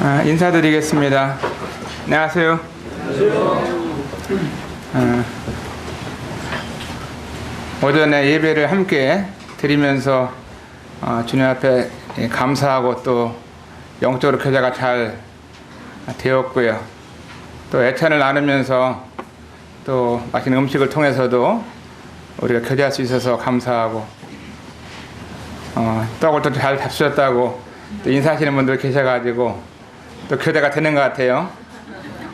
인사드리겠습니다. 안녕하세요. 오전에 예배를 함께 드리면서 주님 앞에 감사하고 또 영적으로 교제가 잘 되었고요. 또 애찬을 나누면서 또 맛있는 음식을 통해서도 우리가 교제할 수 있어서 감사하고 떡을 또 잘 잡수셨다고 또 인사하시는 분들 계셔가지고 또 교대가 되는 것 같아요.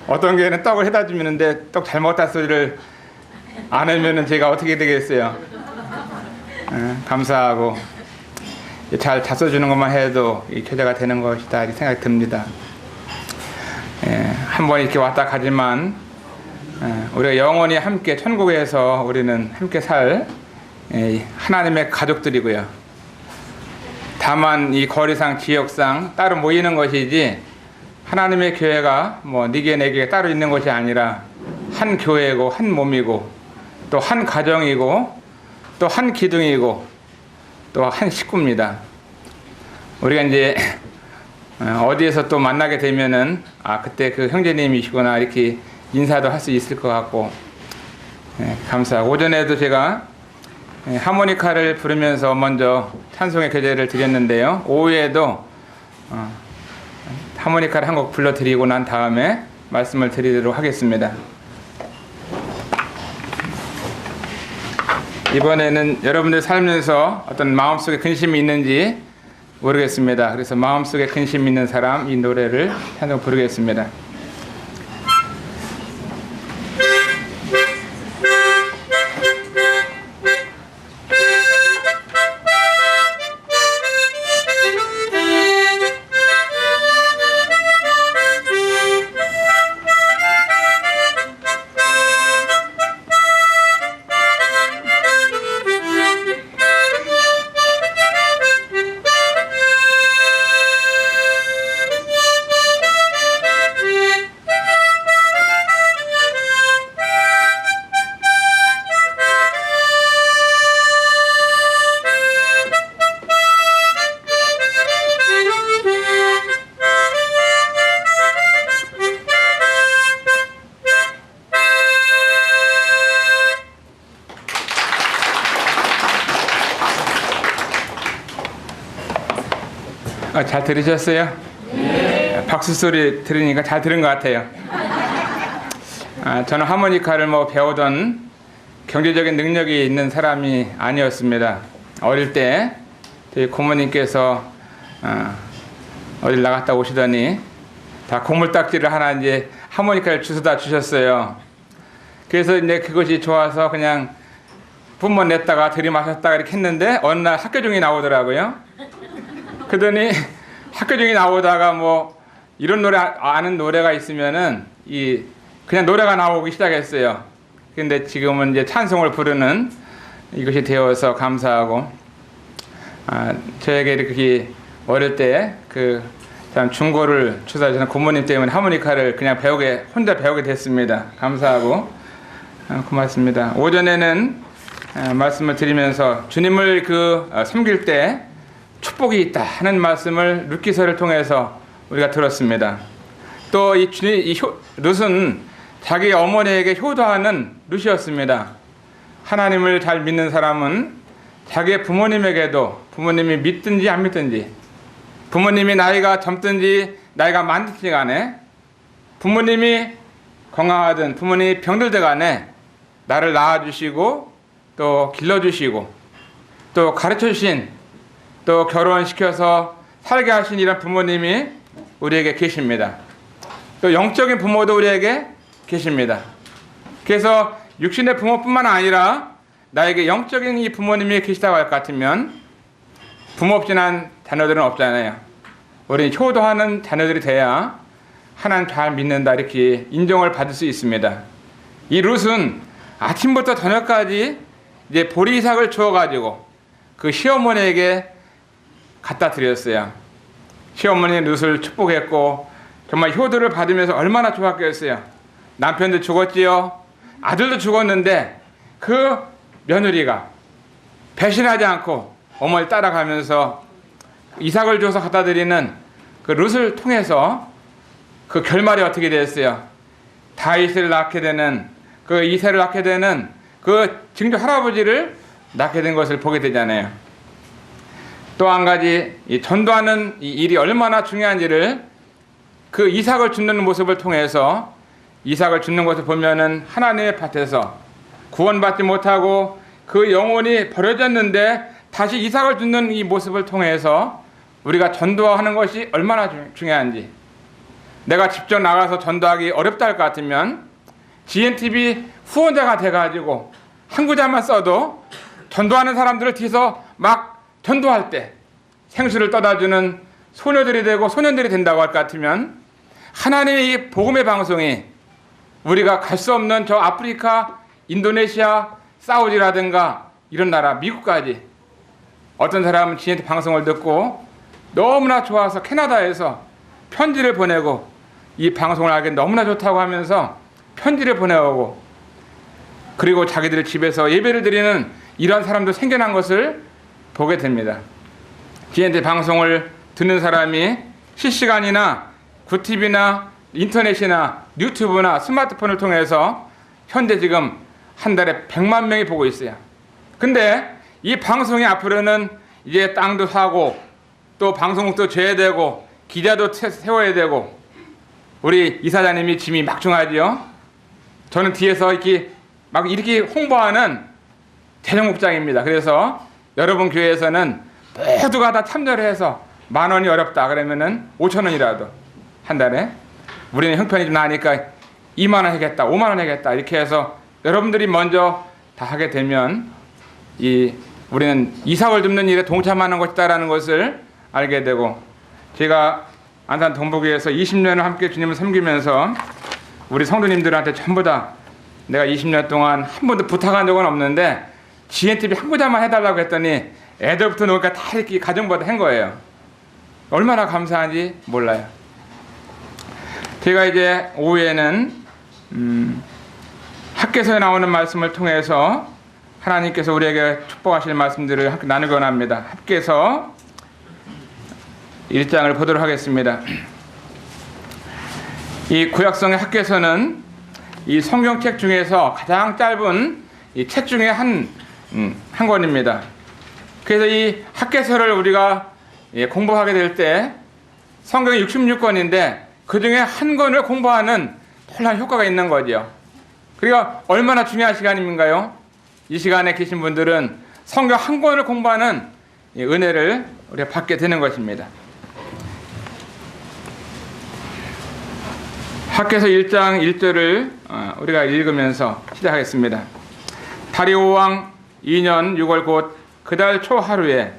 어떤 교회는 떡을 해다 주는데 떡 잘 먹었다 소리를 안 하면은 제가 어떻게 되겠어요. 감사하고 잘 잡숴주는 것만 해도 이 교제가 되는 것이다 이 생각이 듭니다. 한번 이렇게 왔다 가지만 우리가 영원히 함께 천국에서 우리는 함께 살 하나님의 가족들이고요. 다만 이 거리상 지역상 따로 모이는 것이지 하나님의 교회가 뭐 네게 내게 따로 있는 것이 아니라 한 교회고 한 몸이고 또 한 가정이고 또 한 기둥이고 또 한 식구입니다. 우리가 이제 어디에서 또 만나게 되면은 그때 그 형제님이시구나 이렇게 인사도 할 수 있을 것 같고 감사하고 오전에도 제가 하모니카를 부르면서 먼저 찬송의 교제를 드렸는데요. 오후에도 하모니카를 한 곡 불러드리고 난 다음에 말씀을 드리도록 하겠습니다. 이번에는 여러분들 살면서 어떤 마음속에 근심이 있는지 모르겠습니다. 그래서 마음속에 근심 있는 사람 이 노래를 찬송 부르겠습니다. 잘 들으셨어요? 네. 박수 소리 들으니까 잘 들은 것 같아요. 저는 하모니카를 배우던 경제적인 능력이 있는 사람이 아니었습니다. 어릴 때 저희 고모님께서 어딜 나갔다 오시더니 다 곡물딱지를 하나 이제 하모니카를 주워다 주셨어요. 그래서 이제 그것이 좋아서 그냥 뿜어 냈다가 들이마셨다가 이렇게 했는데 어느 날 학교종이 나오더라고요. 그러더니 학교종이 나오다가 이런 노래 아는 노래가 있으면은 그냥 노래가 나오기 시작했어요. 근데 지금은 이제 찬송을 부르는 이것이 되어서 감사하고 저에게 이렇게 어릴 때 참 중고를 주사하시는 고모님 때문에 하모니카를 그냥 혼자 배우게 됐습니다. 감사하고 고맙습니다. 오전에는 말씀을 드리면서 주님을 섬길 때 축복이 있다 하는 말씀을 룻기서를 통해서 우리가 들었습니다. 또 이 룻은 자기 어머니에게 효도하는 룻이었습니다. 하나님을 잘 믿는 사람은 자기의 부모님에게도 부모님이 믿든지 안 믿든지 부모님이 나이가 젊든지 나이가 많든지 간에 부모님이 건강하든 부모님이 병들든 간에 나를 낳아주시고 또 길러주시고 또 가르쳐주신 또 결혼시켜서 살게 하신 이런 부모님이 우리에게 계십니다. 또 영적인 부모도 우리에게 계십니다. 그래서 육신의 부모뿐만 아니라 나에게 영적인 이 부모님이 계시다고 할 것 같으면 부모 없이 난 자녀들은 없잖아요. 우리는 효도하는 자녀들이 돼야 하나님 잘 믿는다 이렇게 인정을 받을 수 있습니다. 이 룻은 아침부터 저녁까지 이제 보리삭을 주워가지고 그 시어머니에게 갖다 드렸어요. 시어머니 룻을 축복했고 정말 효도를 받으면서 얼마나 좋았겠어요. 남편도 죽었지요. 아들도 죽었는데 그 며느리가 배신하지 않고 어머니 따라가면서 이삭을 줘서 갖다 드리는 그 룻을 통해서 그 결말이 어떻게 됐어요? 다윗을 낳게 되는 그 이새를 낳게 되는 그 증조 할아버지를 낳게 된 것을 보게 되잖아요. 또 한 가지 이 전도하는 이 일이 얼마나 중요한지를 그 이삭을 줍는 모습을 통해서 이삭을 줍는 것을 보면은 하나님의 밭에서 구원받지 못하고 그 영혼이 버려졌는데 다시 이삭을 줍는 이 모습을 통해서 우리가 전도하는 것이 얼마나 중요한지, 내가 직접 나가서 전도하기 어렵다 할 것 같으면 GNTV 후원자가 돼가지고 한 구자만 써도 전도하는 사람들을 뒤에서 막 전도할 때 생수를 떠다주는 소녀들이 되고 소년들이 된다고 할 것 같으면 하나님의 이 복음의 방송이 우리가 갈 수 없는 저 아프리카, 인도네시아, 사우디라든가 이런 나라, 미국까지 어떤 사람은 GNT 방송을 듣고 너무나 좋아서 캐나다에서 편지를 보내고 이 방송을 알게 너무나 좋다고 하면서 편지를 보내오고, 그리고 자기들 집에서 예배를 드리는 이런 사람도 생겨난 것을 보게 됩니다. GNT 방송을 듣는 사람이 실시간이나 구TV나 인터넷이나 유튜브나 스마트폰을 통해서 현재 지금 한 달에 100만 명이 보고 있어요. 근데 이 방송이 앞으로는 이제 땅도 사고 또 방송국도 줘야 되고 기자도 세워야 되고, 우리 이사장님이 짐이 막중하지요. 저는 뒤에서 이렇게 홍보하는 대정목장입니다. 그래서 여러분 교회에서는 모두가 다 참여를 해서 10,000원이 어렵다 그러면은 5,000원이라도 한 달에, 우리는 형편이 좀 나니까 20,000원 하겠다, 50,000원 하겠다 이렇게 해서 여러분들이 먼저 다 하게 되면 우리는 이삭을 줍는 일에 동참하는 것이다라는 것을 알게 되고, 제가 안산 동북교회에서 20년을 함께 주님을 섬기면서 우리 성도님들한테 전부 다 내가 20년 동안 한 번도 부탁한 적은 없는데 GNTV 한 구자만 해달라고 했더니 애들부터 놓으니까 다 이렇게 가정보다 한 거예요. 얼마나 감사한지 몰라요. 제가 이제 오후에는 학개서에 나오는 말씀을 통해서 하나님께서 우리에게 축복하실 말씀들을 함께 나누기 원합니다. 학개서 1장을 보도록 하겠습니다. 이 구약성의 학개서는 이 성경책 중에서 가장 짧은 이 책 중에 한 권입니다. 그래서 이 학개서를 우리가 공부하게 될 때 성경이 66권인데 그 중에 한 권을 공부하는 놀라운 효과가 있는 거죠. 그러니까 얼마나 중요한 시간인가요? 이 시간에 계신 분들은 성경 한 권을 공부하는 은혜를 우리가 받게 되는 것입니다. 학개서 1장 1절을 우리가 읽으면서 시작하겠습니다. 다리오 왕 2년 6월 곧 그달 초 하루에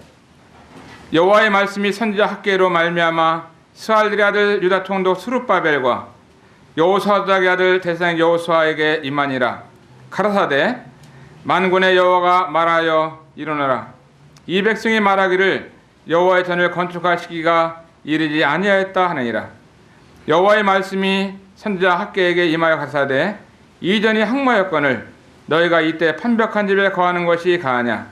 여호와의 말씀이 선지자 학개로 말미암아 스알들의 아들 유다 총독 스룹바벨과 여호수아의 아들 대사장 여호수아에게 임하니라. 가라사대 만군의 여호와가 말하여 이르노라. 이 백성이 말하기를 여호와의 전을 건축할 시기가 이르지 아니하였다 하느니라. 여호와의 말씀이 선지자 학개에게 임하여 가라사대 이전이 항모였거늘 너희가 이때 판벽한 집에 거하는 것이 가하냐.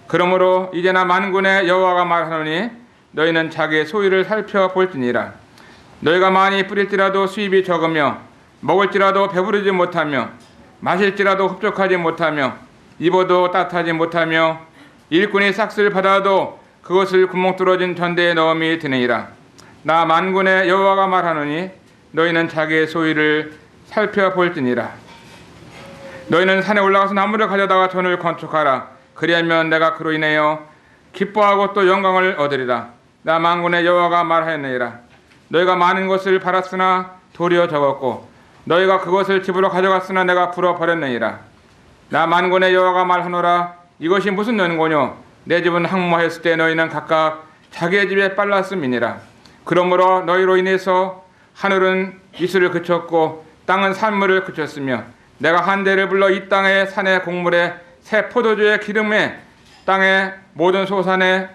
그러므로 이제나 만군의 여호와가 말하노니 너희는 자기의 소유를 살펴볼지니라. 너희가 많이 뿌릴지라도 수입이 적으며 먹을지라도 배부르지 못하며 마실지라도 흡족하지 못하며 입어도 따뜻하지 못하며 일꾼이 싹쓸 받아도 그것을 구멍 뚫어진 전대에 넣음이 드니라. 나 만군의 여호와가 말하노니 너희는 자기의 소유를 살펴볼지니라. 너희는 산에 올라가서 나무를 가져다가 전을 건축하라. 그리하면 내가 그로 인하여 기뻐하고 또 영광을 얻으리라. 나 만군의 여호와가 말하였느니라. 너희가 많은 것을 팔았으나 도리어 적었고 너희가 그것을 집으로 가져갔으나 내가 풀어버렸느니라. 나 만군의 여호와가 말하노라. 이것이 무슨 연고뇨? 내 집은 항모하였을 때 너희는 각각 자기의 집에 빨랐음이니라. 그러므로 너희로 인해서 하늘은 이슬을 그쳤고 땅은 산물을 그쳤으며 내가 한 대를 불러 이 땅의 산의 곡물에 새 포도주의 기름에 땅의 모든 소산에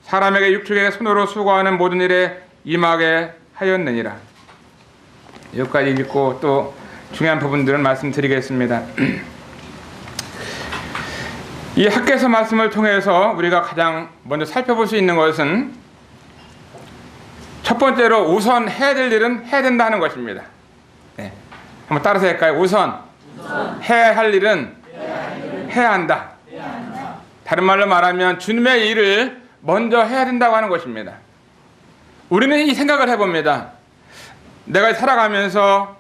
사람에게 육축에 손으로 수고하는 모든 일에 임하게 하였느니라. 여기까지 읽고 또 중요한 부분들은 말씀드리겠습니다. 이 학개서 말씀을 통해서 우리가 가장 먼저 살펴볼 수 있는 것은 첫 첫 번째로 우선 해야 될 일은 해야 된다는 것입니다. 네. 한번 따라서 할까요? 우선 해야 할 일은 해야 한다. 다른 말로 말하면 주님의 일을 먼저 해야 된다고 하는 것입니다. 우리는 이 생각을 해봅니다. 내가 살아가면서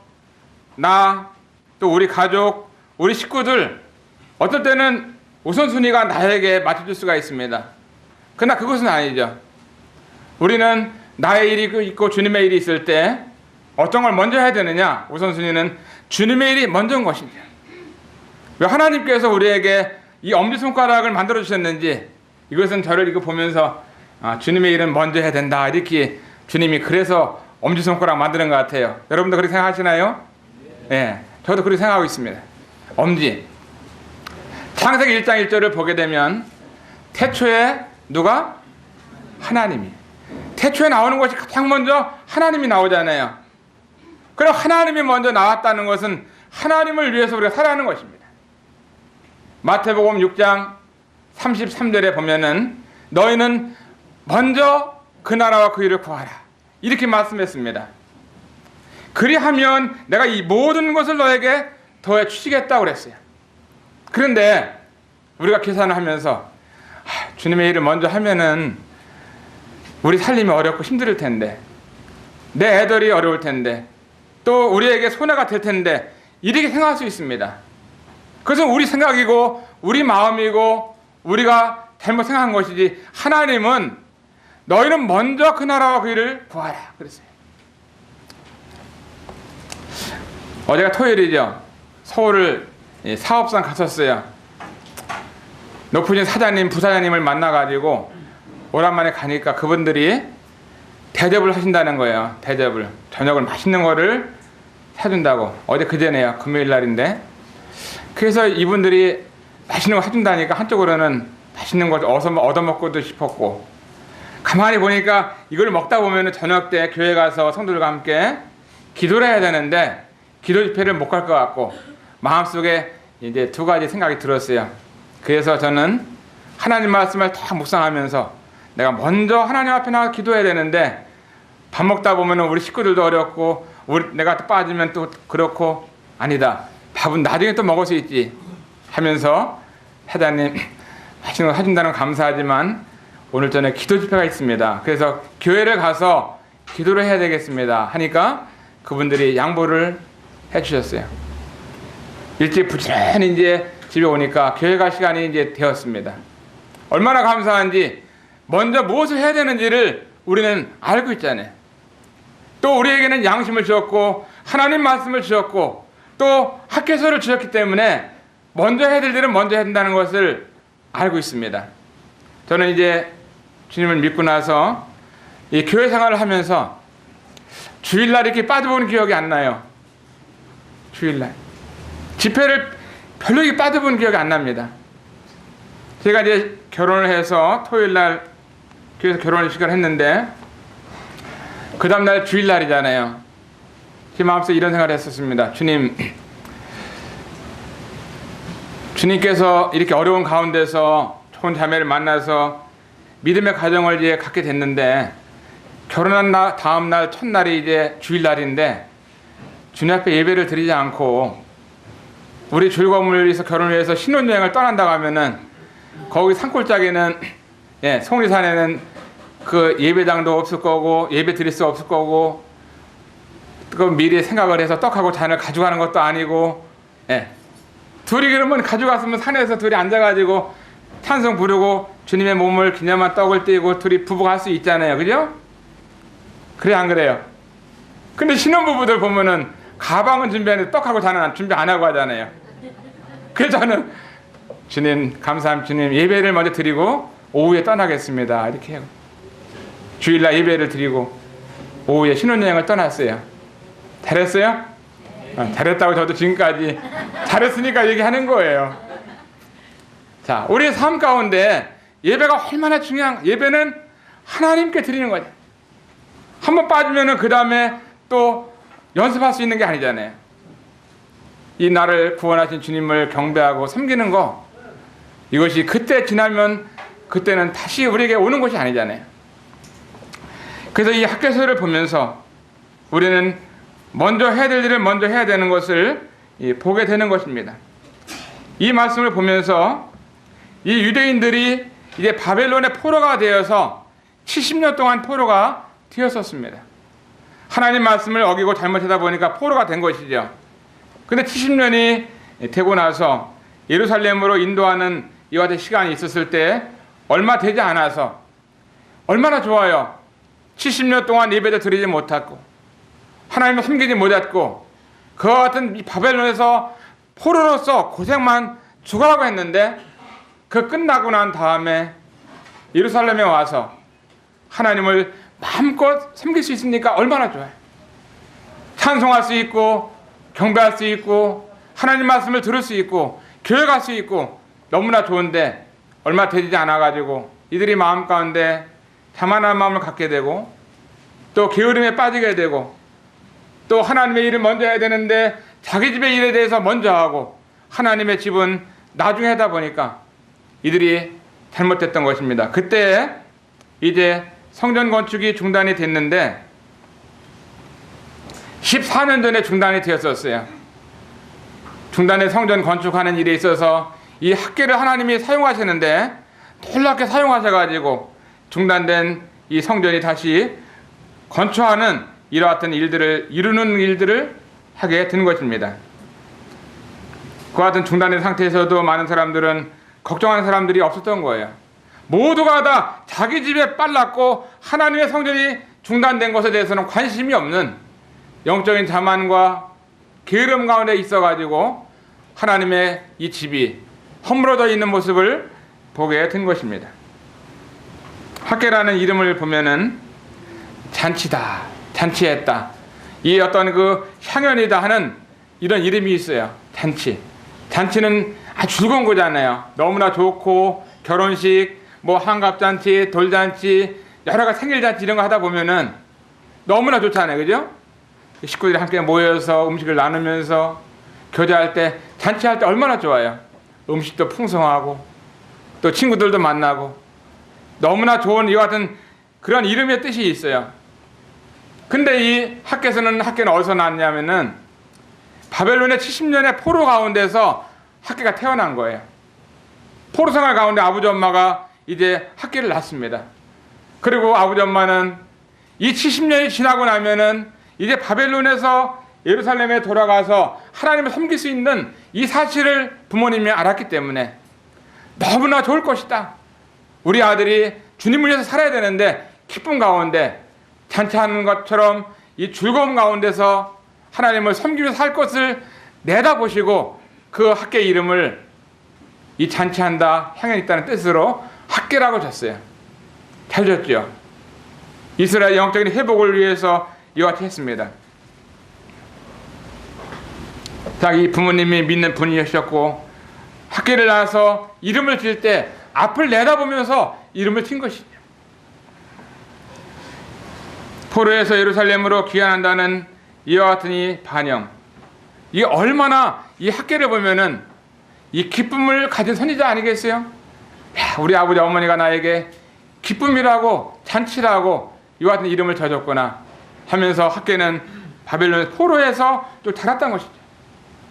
나, 또 우리 가족, 우리 식구들 어떨 때는 우선순위가 나에게 맞춰질 수가 있습니다. 그러나 그것은 아니죠. 우리는 나의 일이 있고 주님의 일이 있을 때 어떤 걸 먼저 해야 되느냐? 우선순위는 주님의 일이 먼저인 것입니다. 왜 하나님께서 우리에게 이 엄지손가락을 만들어 주셨는지, 이것은 저를 이거 보면서 주님의 일은 먼저 해야 된다, 이렇게 주님이 그래서 엄지손가락 만드는 것 같아요. 여러분도 그렇게 생각하시나요? 네, 저도 그렇게 생각하고 있습니다. 엄지. 창세기 1장 1절을 보게 되면 태초에 누가? 하나님이. 태초에 나오는 것이 가장 먼저 하나님이 나오잖아요. 그럼 하나님이 먼저 나왔다는 것은 하나님을 위해서 우리가 살아가는 것입니다. 마태복음 6장 33절에 보면은 너희는 먼저 그 나라와 그 일을 구하라, 이렇게 말씀했습니다. 그리하면 내가 이 모든 것을 너에게 더해 주시겠다고 그랬어요. 그런데 우리가 계산을 하면서 주님의 일을 먼저 하면은 우리 살림이 어렵고 힘들 텐데, 내 애들이 어려울 텐데, 또 우리에게 손해가 될 텐데, 이렇게 생각할 수 있습니다. 그것은 우리 생각이고 우리 마음이고 우리가 잘못 생각한 것이지, 하나님은 너희는 먼저 그 나라와 그 일을 구하라 그랬어요. 어제가 토요일이죠. 서울을 사업상 갔었어요. 높으신 사장님, 부사장님을 만나가지고 오랜만에 가니까 그분들이 대접을 하신다는 거예요. 대접을. 저녁을 맛있는 거를 사준다고. 어제 그제네요. 금요일 날인데. 그래서 이분들이 맛있는 거 사준다니까 한쪽으로는 맛있는 걸 얻어먹고도 싶었고, 가만히 보니까 이걸 먹다 보면 저녁 때 교회 가서 성도들과 함께 기도를 해야 되는데 기도 집회를 못 갈 것 같고, 마음속에 이제 두 가지 생각이 들었어요. 그래서 저는 하나님 말씀을 다 묵상하면서 내가 먼저 하나님 앞에 나가 기도해야 되는데, 밥 먹다 보면 우리 식구들도 어렵고 내가 또 빠지면 또 그렇고, 아니다, 밥은 나중에 또 먹을 수 있지 하면서, 사장님 맛있는 거 사준다는 건 감사하지만 오늘 저녁에 기도 집회가 있습니다. 그래서 교회를 가서 기도를 해야 되겠습니다 하니까 그분들이 양보를 해주셨어요. 일찍 부지런히 이제 집에 오니까 교회 갈 시간이 이제 되었습니다. 얼마나 감사한지, 먼저 무엇을 해야 되는지를 우리는 알고 있잖아요. 또 우리에게는 양심을 주었고 하나님 말씀을 주었고 또 학교서를 주셨기 때문에 먼저 해야 될 일은 먼저 해야 된다는 것을 알고 있습니다. 저는 이제 주님을 믿고 나서 이 교회 생활을 하면서 주일날 이렇게 빠져본 기억이 안 나요. 주일날 집회를 별로 이렇게 빠져본 기억이 안 납니다. 제가 이제 결혼을 해서 토요일날 교회에서 결혼식을 했는데 그 다음날 주일날이잖아요. 제 마음속에 이런 생각을 했었습니다. 주님께서 이렇게 어려운 가운데서 좋은 자매를 만나서 믿음의 가정을 이제 갖게 됐는데, 결혼한 다음날 첫날이 이제 주일날인데 주님 앞에 예배를 드리지 않고 우리 즐거움을 위해서, 결혼을 위해서 신혼여행을 떠난다고 하면은 거기 산골짜기는, 송리산에는 그 예배당도 없을 거고 예배 드릴 수 없을 거고, 그 미리 생각을 해서 떡하고 잔을 가져가는 것도 아니고, 둘이 그러면 가져갔으면 산에서 둘이 앉아가지고 찬송 부르고 주님의 몸을 기념한 떡을 띄고 둘이 부부가 할 수 있잖아요. 그죠? 그래 안 그래요? 근데 신혼부부들 보면은 가방은 준비하는데 떡하고 잔은 준비 안 하고 하잖아요. 그래서 저는 주님 감사합니다. 주님 예배를 먼저 드리고 오후에 떠나겠습니다, 이렇게 해요. 주일날 예배를 드리고 오후에 신혼여행을 떠났어요. 잘했어요? 잘했다고 저도 지금까지 잘했으니까 얘기하는 거예요. 자, 우리의 삶 가운데 예배가 얼마나 중요한, 예배는 하나님께 드리는 거죠. 한번 빠지면은 그 다음에 또 연습할 수 있는 게 아니잖아요. 이 나를 구원하신 주님을 경배하고 섬기는 거, 이것이 그때 지나면 그때는 다시 우리에게 오는 것이 아니잖아요. 그래서 이 학개서를 보면서 우리는 먼저 해야 될 일을 먼저 해야 되는 것을 보게 되는 것입니다. 이 말씀을 보면서 이 유대인들이 이제 바벨론의 포로가 되어서 70년 동안 포로가 되었었습니다. 하나님 말씀을 어기고 잘못하다 보니까 포로가 된 것이죠. 근데 70년이 되고 나서 예루살렘으로 인도하는 이와 같은 시간이 있었을 때 얼마 되지 않아서 얼마나 좋아요. 70년 동안 예배도 드리지 못했고 하나님을 섬기지 못했고 그와 같은 이 바벨론에서 포로로서 고생만 죽어라고 했는데 그 끝나고 난 다음에 예루살렘에 와서 하나님을 마음껏 섬길 수 있으니까 얼마나 좋아요. 찬송할 수 있고 경배할 수 있고 하나님 말씀을 들을 수 있고 교회 갈 수 있고 너무나 좋은데 얼마 되지 않아가지고 이들이 마음 가운데 자만한 마음을 갖게 되고 또 게으름에 빠지게 되고 또 하나님의 일을 먼저 해야 되는데 자기 집의 일에 대해서 먼저 하고 하나님의 집은 나중에 하다 보니까 이들이 잘못했던 것입니다. 그때 이제 성전 건축이 중단이 됐는데 14년 전에 중단이 되었었어요. 중단의 성전 건축하는 일에 있어서 이 학개를 하나님이 사용하시는데 놀랍게 사용하셔가지고 중단된 이 성전이 다시 건축하는 이와 같은 일들을 이루는 일들을 하게 된 것입니다. 그와 같은 중단된 상태에서도 많은 사람들은 걱정하는 사람들이 없었던 거예요. 모두가 다 자기 집에 빨랐고 하나님의 성전이 중단된 것에 대해서는 관심이 없는 영적인 자만과 게으름 가운데 있어가지고 하나님의 이 집이 허물어져 있는 모습을 보게 된 것입니다. 학개라는 이름을 보면은 잔치다, 잔치했다, 이 어떤 그 향연이다 하는 이런 이름이 있어요. 잔치. 잔치는 아주 즐거운 거잖아요. 너무나 좋고 결혼식, 뭐 한갑잔치, 돌잔치, 여러 가지 생일잔치 이런 거 하다 보면은 너무나 좋잖아요. 그죠? 식구들이 함께 모여서 음식을 나누면서 교제할 때, 잔치할 때 얼마나 좋아요. 음식도 풍성하고 또 친구들도 만나고 너무나 좋은 이와 같은 그런 이름의 뜻이 있어요. 근데 이 학개는 어디서 났냐면은 바벨론의 70년의 포로 가운데서 학개가 태어난 거예요. 포로 생활 가운데 아버지 엄마가 이제 학개를 낳습니다. 그리고 아버지 엄마는 이 70년이 지나고 나면은 이제 바벨론에서 예루살렘에 돌아가서 하나님을 섬길 수 있는 이 사실을 부모님이 알았기 때문에 너무나 좋을 것이다. 우리 아들이 주님을 위해서 살아야 되는데 기쁨 가운데 잔치하는 것처럼 이 즐거움 가운데서 하나님을 섬기면서 살 것을 내다보시고 그 학개 이름을 이 잔치한다, 향연 있다는 뜻으로 학개라고 졌어요. 잘 졌죠. 이스라엘 영적인 회복을 위해서 이와 같이 했습니다. 자기 부모님이 믿는 분이셨고 학개를 낳아서 이름을 지을 때 앞을 내다보면서 이름을 친 것이죠. 포로에서 예루살렘으로 귀환한다는 이와 같은 이 반영, 이게 얼마나 이 학개를 보면은 이 기쁨을 가진 선지자 아니겠어요? 야, 우리 아버지 어머니가 나에게 기쁨이라고 잔치라고 이와 같은 이름을 져줬구나 하면서 학개는 바벨론 포로에서 또 자랐던 것이죠.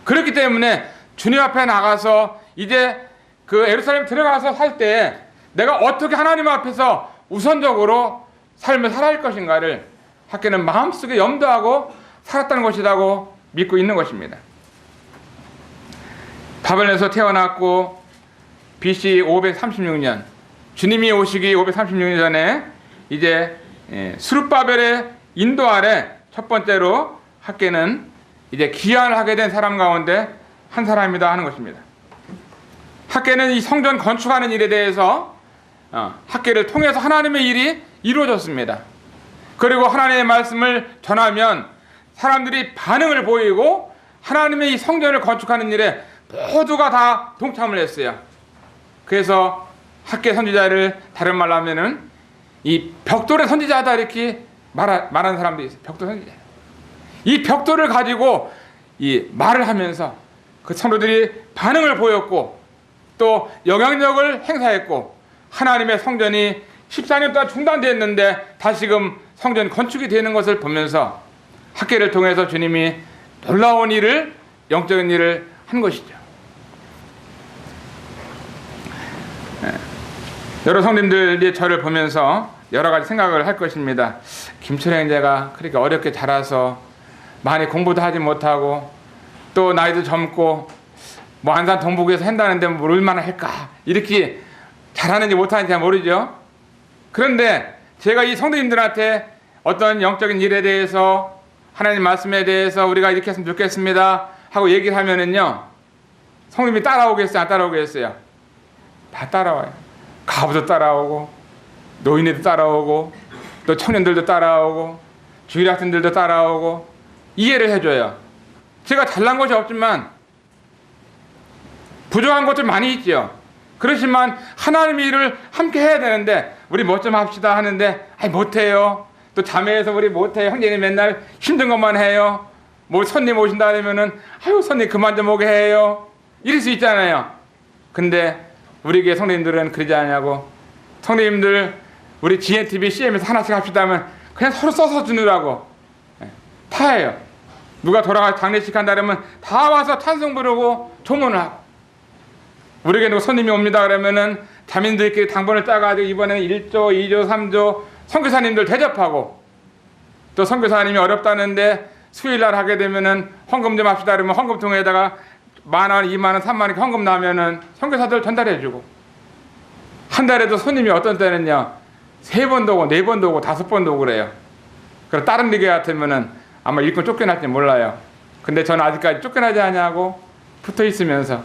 그렇기 때문에 주님 앞에 나가서 이제 그 예루살렘 들어가서 살 때 내가 어떻게 하나님 앞에서 우선적으로 삶을 살아갈 것인가를 학개는 마음속에 염두하고 살았다는 것이라고 믿고 있는 것입니다. 바벨론에서 태어났고 BC 536년 주님이 오시기 536년 전에 이제 스룹바벨의 인도 아래 첫 번째로 학개는 이제 귀환을 하게 된 사람 가운데 한 사람이다 하는 것입니다. 학개는 이 성전 건축하는 일에 대해서 학개를 통해서 하나님의 일이 이루어졌습니다. 그리고 하나님의 말씀을 전하면 사람들이 반응을 보이고 하나님의 이 성전을 건축하는 일에 모두가 다 동참을 했어요. 그래서 학개 선지자를 다른 말로 하면은 이 벽돌의 선지자다 이렇게 말하는 사람들이 있어요. 벽돌 선지자. 이 벽돌을 가지고 이 말을 하면서 그 성도들이 반응을 보였고 또 영향력을 행사했고 하나님의 성전이 14년 동안 중단되었는데 다시금 성전 건축이 되는 것을 보면서 학계를 통해서 주님이 놀라운 일을, 영적인 일을 한 것이죠. 여러 성도님들이 저를 보면서 여러 가지 생각을 할 것입니다. 김철 형제가 그렇게 어렵게 자라서 많이 공부도 하지 못하고 또 나이도 젊고 뭐 안산 동북에서 한다는데 뭘 얼마나 할까, 이렇게 잘하는지 못하는지 잘 모르죠. 그런데 제가 이 성도님들한테 어떤 영적인 일에 대해서, 하나님 말씀에 대해서 우리가 이렇게 했으면 좋겠습니다 하고 얘기를 하면은요, 성도님이 따라오겠어요, 안 따라오겠어요? 다 따라와요. 가부도 따라오고, 노인네도 따라오고, 또 청년들도 따라오고, 주일학생들도 따라오고, 이해를 해줘요. 제가 잘난 것이 없지만 부족한 것들 많이 있죠. 그렇지만 하나님의 일을 함께 해야 되는데 우리 뭐 좀 합시다 하는데 못해요. 또 자매에서 우리 못해요. 형제님 맨날 힘든 것만 해요. 뭐 손님 오신다 하면은 손님 그만 좀 오게 해요. 이럴 수 있잖아요. 근데 우리 교회 성도님들은 그러지 않냐고. 성도님들 우리 GNTV, CM에서 하나씩 합시다 하면 그냥 서로 써서 주느라고 다 해요. 누가 돌아가서 장례식 한다 그러면 다 와서 찬송 부르고 조문을 하고, 우리에게 누가 손님이 옵니다 그러면은 자민들끼리 당번을 짜가지고 이번에는 1조, 2조, 3조 선교사님들 대접하고, 또 선교사님이 어렵다는데 수요일날 하게 되면은 헌금 좀 합시다 그러면 헌금통에다가 10,000원, 20,000원, 30,000원 헌금 나오면은 선교사들 전달해주고, 한 달에도 손님이 어떤 때는요 3번도 오고 4번도 오고 5번도 오고 그래요. 그럼 다른 리그 같으면은 아마 일꾼 쫓겨날지 몰라요. 근데 저는 아직까지 쫓겨나지 않냐고 붙어 있으면서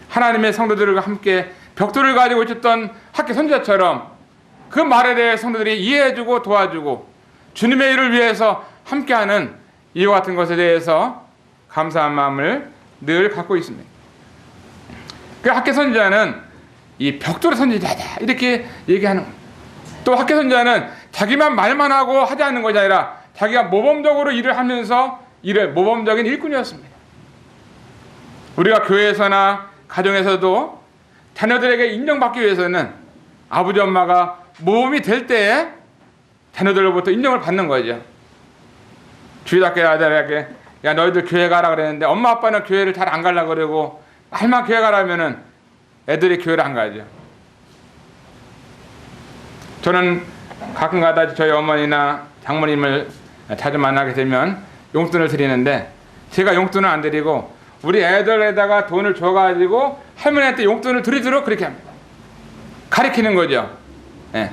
하나님의 성도들과 함께 벽돌을 가지고 있었던 학교 선지자처럼 그 말에 대해 성도들이 이해해주고 도와주고 주님의 일을 위해서 함께하는 이와 같은 것에 대해서 감사한 마음을 늘 갖고 있습니다. 그 학교 선지자는 이 벽돌의 선지자다 이렇게 얘기하는 겁니다. 또 학교 선지자는 자기만 말만 하고 하지 않는 것이 아니라 자기가 모범적으로 일을 하면서 모범적인 일꾼이었습니다. 우리가 교회에서나 가정에서도 자녀들에게 인정받기 위해서는 아버지 엄마가 모범이 될 때에 자녀들로부터 인정을 받는 거죠. 주일학교 아들에게 야 너희들 교회 가라 그랬는데 엄마 아빠는 교회를 잘 안 가려고 그러고 말만 교회 가라면은 애들이 교회를 안 가죠. 저는 가끔가다 저희 어머니나 장모님을 자주 만나게 되면 용돈을 드리는데 제가 용돈을 안 드리고 우리 애들에다가 돈을 줘가지고 할머니한테 용돈을 드리도록 그렇게 합니다. 가르치는 거죠. 예.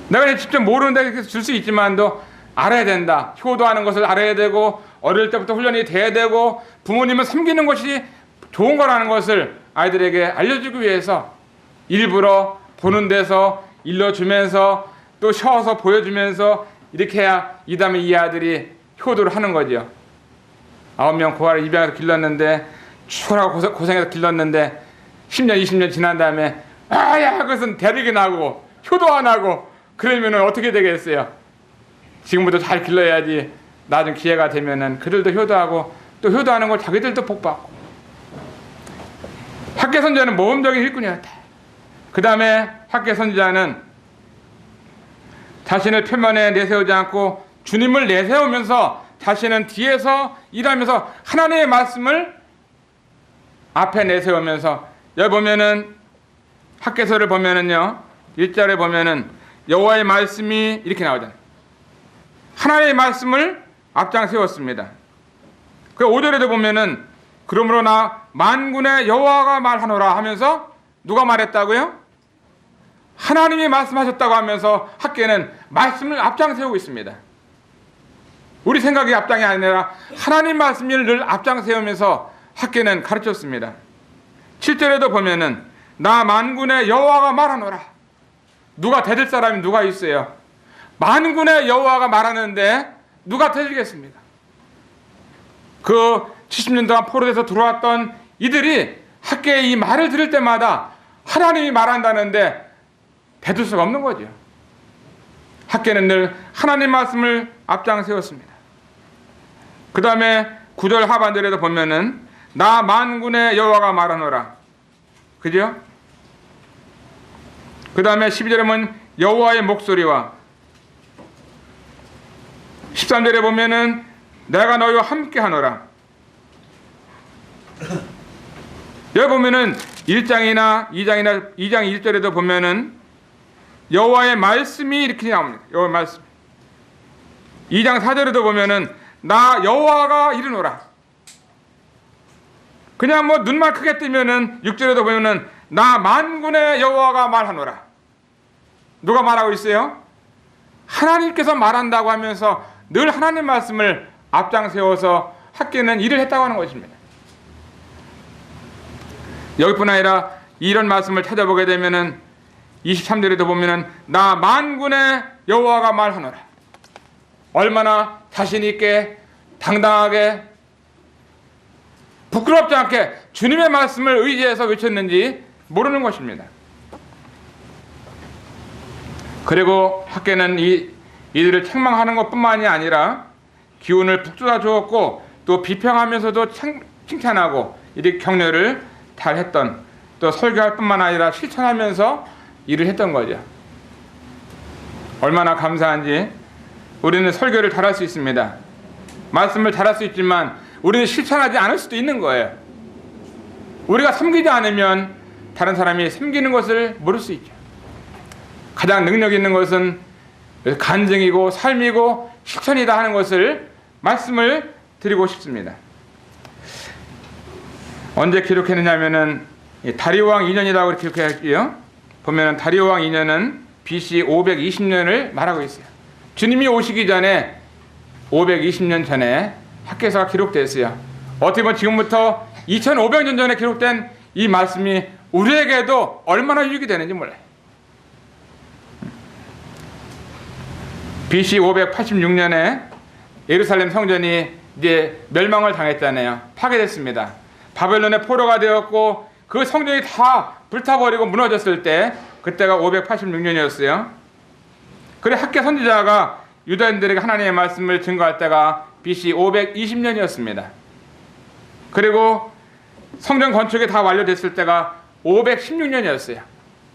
내가 직접 모르는데 줄 수 있지만도 알아야 된다. 효도하는 것을 알아야 되고 어릴 때부터 훈련이 돼야 되고 부모님을 섬기는 것이 좋은 거라는 것을 아이들에게 알려주기 위해서 일부러 보는 데서 일러주면서 또 쉬어서 보여주면서 이렇게 해야 이 다음에 이 아들이 효도를 하는 거죠. 9명 고아를 입양해서 길렀는데 추월하고 고생해서 길렀는데 10년 20년 지난 다음에 야 그것은 대립이 나고 효도 안 하고 그러면 어떻게 되겠어요? 지금부터 잘 길러야지 나중 기회가 되면은 그들도 효도하고 또 효도하는 걸 자기들도 복받고. 학계 선지자는 모범적인 일꾼이었다. 그 다음에 학계 선지자는 자신을 표면에 내세우지 않고 주님을 내세우면서 자신은 뒤에서 일하면서 하나님의 말씀을 앞에 내세우면서, 여기 보면은 학계서를 보면은요 1절에 보면은 여호와의 말씀이 이렇게 나오잖아요. 하나님의 말씀을 앞장 세웠습니다. 그 5절에도 보면은 그러므로 나 만군의 여호와가 말하노라 하면서 누가 말했다고요? 하나님이 말씀하셨다고 하면서 학계는 말씀을 앞장 세우고 있습니다. 우리 생각이 앞장이 아니라 하나님 말씀을 늘 앞장 세우면서 학계는 가르쳤습니다. 7절에도 보면은 나 만군의 여호와가 말하노라. 누가 대들 사람이 누가 있어요? 만군의 여호와가 말하는데 누가 대주겠습니까? 그 70년 동안 포로돼서 들어왔던 이들이 학계의 이 말을 들을 때마다 하나님이 말한다는데 대들 수가 없는 거죠. 학계는 늘 하나님 말씀을 앞장 세웠습니다. 그 다음에 9절 하반절에도 보면은 나 만군의 여호와가 말하노라. 그죠? 그 다음에 12절에 보면 여호와의 목소리와 13절에 보면은 내가 너희와 함께 하노라. 여기 보면은 1장이나 2장 1절에도 보면은 여호와의 말씀이 이렇게 나옵니다. 여호와의 말씀. 2장 4절에도 보면은 나 여호와가 이르노라. 그냥 뭐 눈만 크게 뜨면은 6절에도 보면은 나 만군의 여호와가 말하노라. 누가 말하고 있어요? 하나님께서 말한다고 하면서 늘 하나님 말씀을 앞장 세워서 학계는 일을 했다고 하는 것입니다. 여기뿐 아니라 이런 말씀을 찾아보게 되면은 23절에도 보면은 나 만군의 여호와가 말하노라. 얼마나 자신 있게 당당하게 부끄럽지 않게 주님의 말씀을 의지해서 외쳤는지 모르는 것입니다. 그리고 학계는 이들을 책망하는 것뿐만이 아니라 기운을 북돋아 주었고 또 비평하면서도 칭찬하고 이렇게 격려를 잘 했던, 또 설교할 뿐만 아니라 실천하면서 일을 했던 거죠. 얼마나 감사한지. 우리는 설교를 잘할 수 있습니다. 말씀을 잘할 수 있지만 우리는 실천하지 않을 수도 있는 거예요. 우리가 섬기지 않으면 다른 사람이 섬기는 것을 모를 수 있죠. 가장 능력 있는 것은 간증이고 삶이고 실천이다 하는 것을 말씀을 드리고 싶습니다. 언제 기록했느냐면은 다리오 왕 2년이라고 이렇게 기록했고요. 보면은 다리오 왕 2년은 BC 520년을 말하고 있어요. 주님이 오시기 전에 520년 전에 학계서가 기록됐어요. 어떻게 보면 지금부터 2500년 전에 기록된 이 말씀이 우리에게도 얼마나 유익이 되는지 몰라요. BC 586년에 예루살렘 성전이 이제 멸망을 당했잖아요. 파괴됐습니다. 바벨론의 포로가 되었고 그 성전이 다 불타버리고 무너졌을 때 그때가 586년이었어요. 그래 학계 선지자가 유다인들에게 하나님의 말씀을 증거할 때가 BC 520년이었습니다. 그리고 성전 건축이 다 완료됐을 때가 516년이었어요.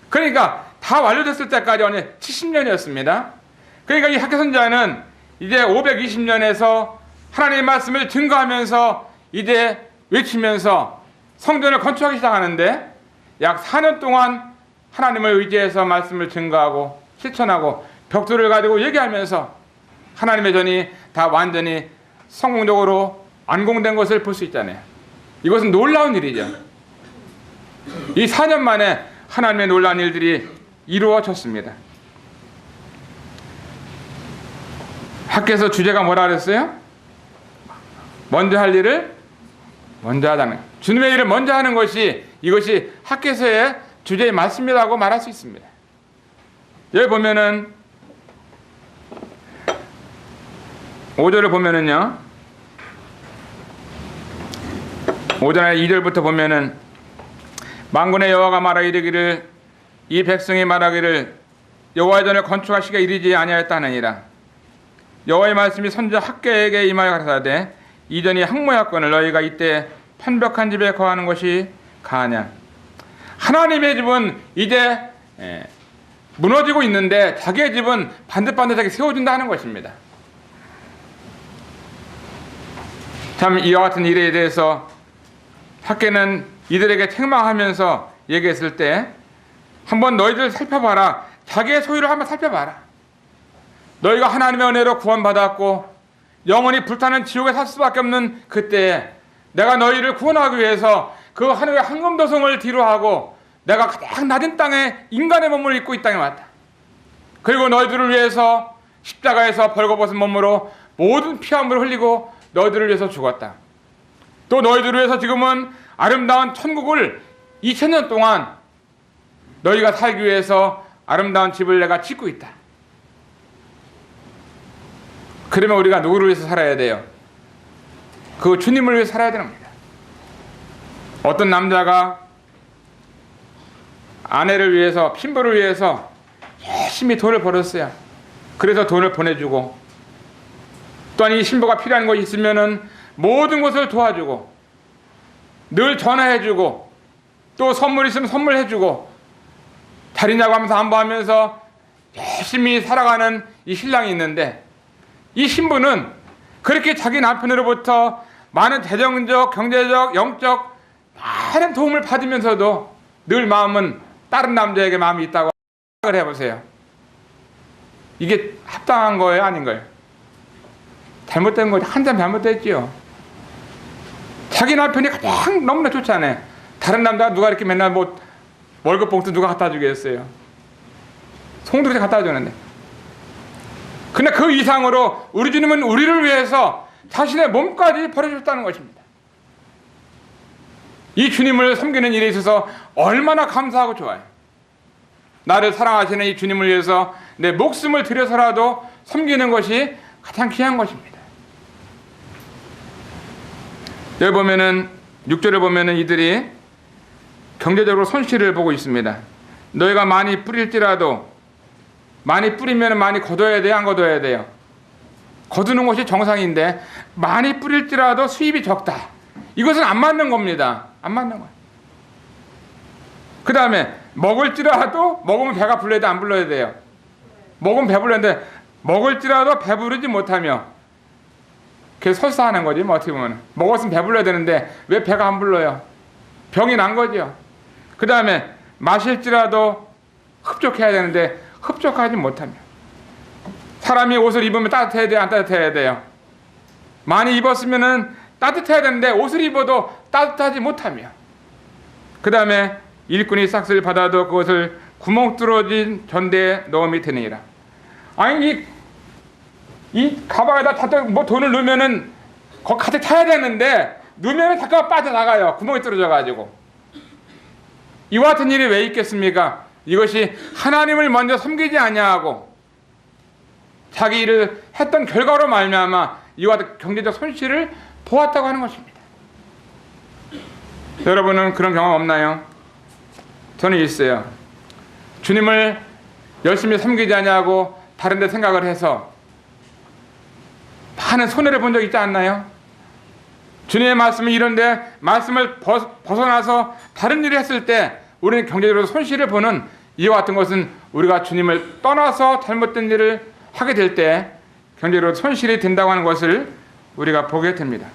그러니까 다 완료됐을 때까지 70년이었습니다. 그러니까 이 학계 선지자는 이제 520년에서 하나님의 말씀을 증거하면서 이제 외치면서 성전을 건축하기 시작하는데 약 4년 동안 하나님을 의지해서 말씀을 증거하고 실천하고 벽돌을 가지고 얘기하면서 하나님의 전이 다 완전히 성공적으로 완공된 것을 볼 수 있잖아요. 이것은 놀라운 일이죠. 이 4년 만에 하나님의 놀라운 일들이 이루어졌습니다. 학교에서 주제가 뭐라 그랬어요? 먼저 할 일을 먼저 하자는, 주님의 일을 먼저 하는 것이 이것이 학교에서의 주제의 말씀이라고 말할 수 있습니다. 여기 보면은 5절을 보면은요, 5절에 2절부터 보면은 만군의 여호와가 말하 이르기를 이 백성이 말하기를 여호와의 전을 건축하시기가 이르지 아니하였다 하느니라. 여호와의 말씀이 선지자 학개에게 임하여 가라사대 이전이 항모였거늘 너희가 이때 편벽한 집에 거하는 것이 가하냐. 하나님의 집은 이제 무너지고 있는데 자기의 집은 반듯반듯하게 세워준다 하는 것입니다. 참 이와 같은 일에 대해서 학계는 이들에게 책망하면서 얘기했을 때 한번 너희들 살펴봐라. 자기의 소유를 한번 살펴봐라. 너희가 하나님의 은혜로 구원받았고 영원히 불타는 지옥에 살 수밖에 없는 그때에 내가 너희를 구원하기 위해서 그 하늘의 황금도성을 뒤로하고 내가 가장 낮은 땅에 인간의 몸을 입고 이 땅에 왔다. 그리고 너희들을 위해서 십자가에서 벌거벗은 몸으로 모든 피함을 흘리고 너희들을 위해서 죽었다. 또 너희들을 위해서 지금은 아름다운 천국을 2000년 동안 너희가 살기 위해서 아름다운 집을 내가 짓고 있다. 그러면 우리가 누구를 위해서 살아야 돼요? 그 주님을 위해서 살아야 되는 겁니다. 어떤 남자가 아내를 위해서, 신부를 위해서 열심히 돈을 벌었어요. 그래서 돈을 보내주고, 또한 이 신부가 필요한 것이 있으면은 모든 것을 도와주고, 늘 전화해주고, 또 선물 있으면 선물해주고, 잘 있냐고 하면서 안부하면서 열심히 살아가는 이 신랑이 있는데, 이 신부는 그렇게 자기 남편으로부터 많은 재정적, 경제적, 영적 많은 도움을 받으면서도 늘 마음은 다른 남자에게 마음이 있다고 생각을 해보세요. 이게 합당한 거예요, 아닌 거예요? 잘못된 거죠. 한참 잘못됐지요. 자기 남편이 가장 너무나 좋잖아요. 다른 남자가 누가 이렇게 맨날 뭐 월급 봉투 누가 갖다 주겠어요? 송두리 갖다 주는데. 근데 그 이상으로 우리 주님은 우리를 위해서 자신의 몸까지 버려줬다는 것입니다. 이 주님을 섬기는 일에 있어서 얼마나 감사하고 좋아요. 나를 사랑하시는 이 주님을 위해서 내 목숨을 들여서라도 섬기는 것이 가장 귀한 것입니다. 여기 보면은 6절을 보면은 이들이 경제적으로 손실을 보고 있습니다. 너희가 많이 뿌릴지라도, 많이 뿌리면 많이 거둬야 돼요, 안 거둬야 돼요? 거두는 것이 정상인데 많이 뿌릴지라도 수입이 적다. 이것은 안 맞는 겁니다. 안 맞는 거예요. 그 다음에 먹을지라도, 먹으면 배가 불러야 돼, 안 불러야 돼요? 먹으면 배불러는데 먹을지라도 배부르지 못하며, 그래서 설사하는 거지 뭐. 어떻게 보면 먹었으면 배불러야 되는데 왜 배가 안 불러요? 병이 난 거죠. 그 다음에 마실지라도 흡족해야 되는데 흡족하지 못하며, 사람이 옷을 입으면 따뜻해야 돼요, 안 따뜻해야 돼요? 많이 입었으면은 따뜻해야 되는데 옷을 입어도 따뜻하지 못하며, 그 다음에 일꾼이 싹쓸이 받아도 그것을 구멍 뚫어진 전대에 넣음이 되느니라. 아니 이 가방에다 잔뜩 뭐 돈을 넣으면은 거기 가득 차야 되는데 넣으면은 잠깐 빠져나가요. 구멍이 뚫어져 가지고. 이와 같은 일이 왜 있겠습니까? 이것이 하나님을 먼저 섬기지 아니하고 자기 일을 했던 결과로 말미암아 이와 같은 경제적 손실을 보았다고 하는 것입니다. 여러분은 그런 경험 없나요? 저는 있어요. 주님을 열심히 섬기지 아니하고 다른 데 생각을 해서 많은 손해를 본 적 있지 않나요? 주님의 말씀이 이런데 말씀을 벗어나서 다른 일을 했을 때 우리는 경제적으로 손실을 보는 이와 같은 것은 우리가 주님을 떠나서 잘못된 일을 하게 될 때 경제적으로 손실이 된다고 하는 것을 우리가 보게 됩니다.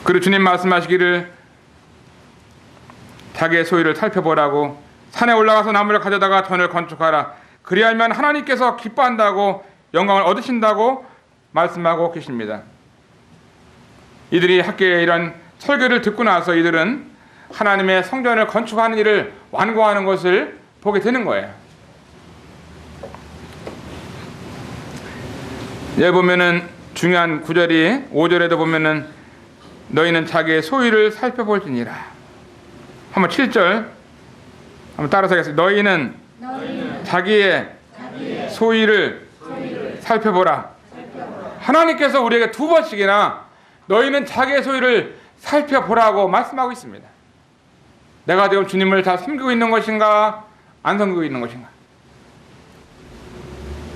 그리고 주님 말씀하시기를 자기의 소유를 살펴보라고, 산에 올라가서 나무를 가져다가 전을 건축하라. 그리하면 하나님께서 기뻐한다고 영광을 얻으신다고 말씀하고 계십니다. 이들이 학교에 이런 설교를 듣고 나서 이들은 하나님의 성전을 건축하는 일을 완공하는 것을 보게 되는 거예요. 여기 보면은 중요한 구절이 5절에도 보면은 너희는 자기의 소유를 살펴볼지니라. 한번 7절 한번 따라서 하겠습니다. 너희는 자기의 소유를 살펴보라. 하나님께서 우리에게 두 번씩이나 너희는 자기의 소유를 살펴보라고 말씀하고 있습니다. 내가 지금 주님을 다 섬기고 있는 것인가, 안 섬기고 있는 것인가?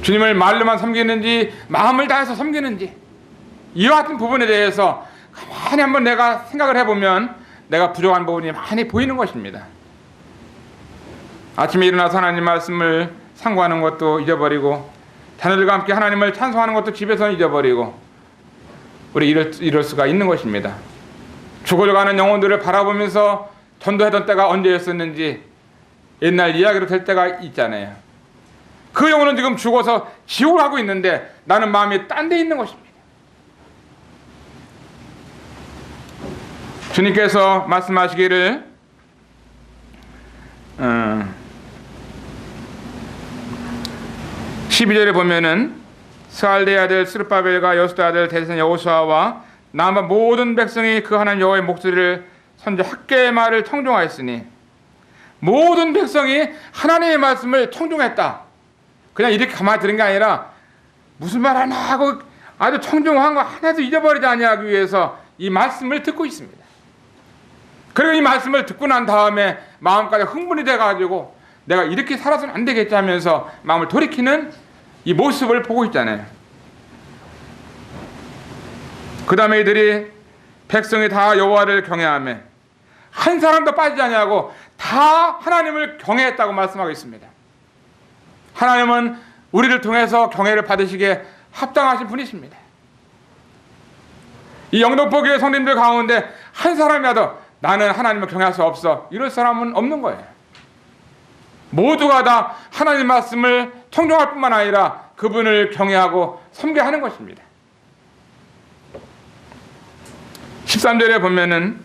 주님을 말로만 섬기는지 마음을 다해서 섬기는지, 이와 같은 부분에 대해서 가만히 한번 내가 생각을 해보면 내가 부족한 부분이 많이 보이는 것입니다. 아침에 일어나서 하나님 말씀을 상고하는 것도 잊어버리고, 자녀들과 함께 하나님을 찬송하는 것도 집에서는 잊어버리고, 우리 이럴 수가 있는 것입니다. 죽어가는 영혼들을 바라보면서 전도했던 때가 언제였었는지 옛날 이야기로 될 때가 있잖아요. 그 영혼은 지금 죽어서 지옥을 하고 있는데 나는 마음이 딴 데 있는 것입니다. 주님께서 말씀하시기를 12절에 보면은 스알레 아들 스룹바벨과 여수다 아들 대선 여호수아와 남은 모든 백성이 그 하나님 여호와의 목소리를 선지 학개의 말을 청종하였으니, 모든 백성이 하나님의 말씀을 청종했다. 그냥 이렇게 가만히 들은 게 아니라 무슨 말 하나 하고 아주 청종한 거 하나도 잊어버리지 아니하기 위해서 이 말씀을 듣고 있습니다. 그리고 이 말씀을 듣고 난 다음에 마음까지 흥분이 돼가지고 내가 이렇게 살아서는 안 되겠지 하면서 마음을 돌이키는 이 모습을 보고 있잖아요. 그 다음에 이들이 백성이 다 여호와를 경외하며 한 사람도 빠지지 아니하고 다 하나님을 경외했다고 말씀하고 있습니다. 하나님은 우리를 통해서 경외를 받으시기에 합당하신 분이십니다. 이 영등포교회 성도님들 가운데 한 사람이라도 나는 하나님을 경외할 수 없어, 이럴 사람은 없는 거예요. 모두가 다 하나님 말씀을 청종할 뿐만 아니라 그분을 경외하고 섬겨하는 것입니다. 13절에 보면은